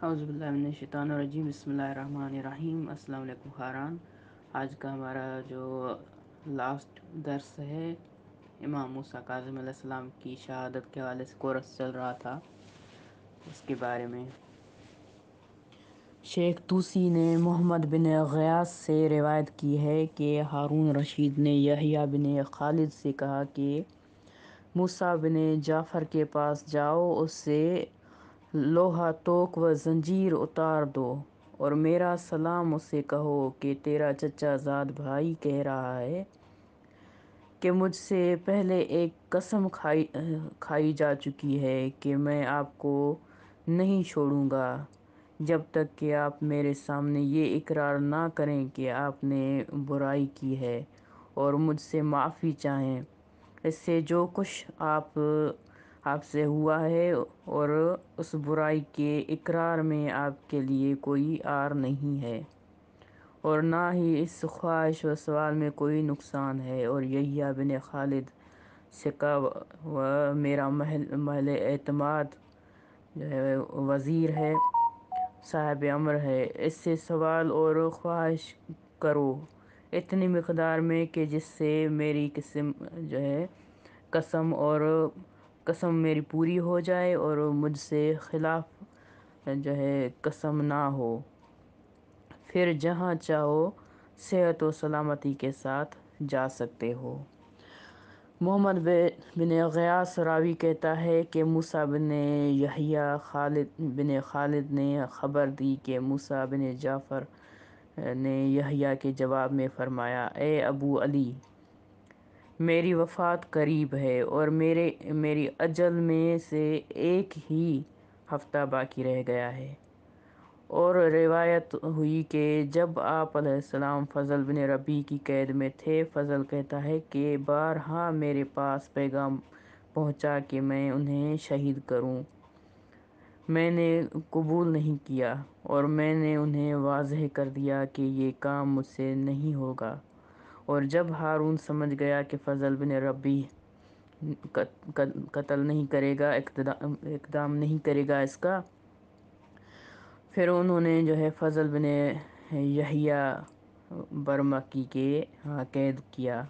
اعوذ باللہ من الشیطان الرجیم، بسم اللہ الرحمن الرحیم۔ السلام علیکم خاران۔ آج کا ہمارا جو لاسٹ درس ہے، امام موسیٰ کاظم علیہ السلام کی شہادت کے حوالے سے کورس چل رہا تھا، اس کے بارے میں شیخ طوسی نے محمد بن غیاث سے روایت کی ہے کہ ہارون رشید نے یحییٰ بن خالد سے کہا کہ موسیٰ بن جعفر کے پاس جاؤ، اس سے لوہا توک و زنجیر اتار دو، اور میرا سلام اسے کہو کہ تیرا چچا زاد بھائی کہہ رہا ہے کہ مجھ سے پہلے ایک قسم کھائی جا چکی ہے کہ میں آپ کو نہیں چھوڑوں گا جب تک کہ آپ میرے سامنے یہ اقرار نہ کریں کہ آپ نے برائی کی ہے اور مجھ سے معافی چاہیں۔ اس سے جو کچھ آپ سے ہوا ہے اور اس برائی کے اقرار میں آپ کے لیے کوئی عار نہیں ہے، اور نہ ہی اس خواہش و سوال میں کوئی نقصان ہے، اور یحییٰ بن خالد ثقہ و میرا محل اعتماد وزیر ہے، صاحب امر ہے، اس سے سوال اور خواہش کرو اتنی مقدار میں کہ جس سے میری قسم میری پوری ہو جائے اور مجھ سے خلاف قسم نہ ہو، پھر جہاں چاہو صحت و سلامتی کے ساتھ جا سکتے ہو۔ محمد بن غیاث راوی کہتا ہے کہ موسیٰ بن یحییٰ بن خالد نے خبر دی کہ موسیٰ بن جعفر نے یحییٰ کے جواب میں فرمایا، اے ابو علی، میری وفات قریب ہے اور میری اجل میں سے ایک ہی ہفتہ باقی رہ گیا ہے۔ اور روایت ہوئی کہ جب آپ علیہ السلام فضل بن ربیع کی قید میں تھے، فضل کہتا ہے کہ بارہا میرے پاس پیغام پہنچا کہ میں انہیں شہید کروں، میں نے قبول نہیں کیا، اور میں نے انہیں واضح کر دیا کہ یہ کام مجھ سے نہیں ہوگا۔ اور جب ہارون سمجھ گیا کہ فضل بن ربیع قتل نہیں کرے گا، اقدام نہیں کرے گا اس کا، پھر انہوں نے فضل بن یحییٰ برمکی کے ہاں قید کیا۔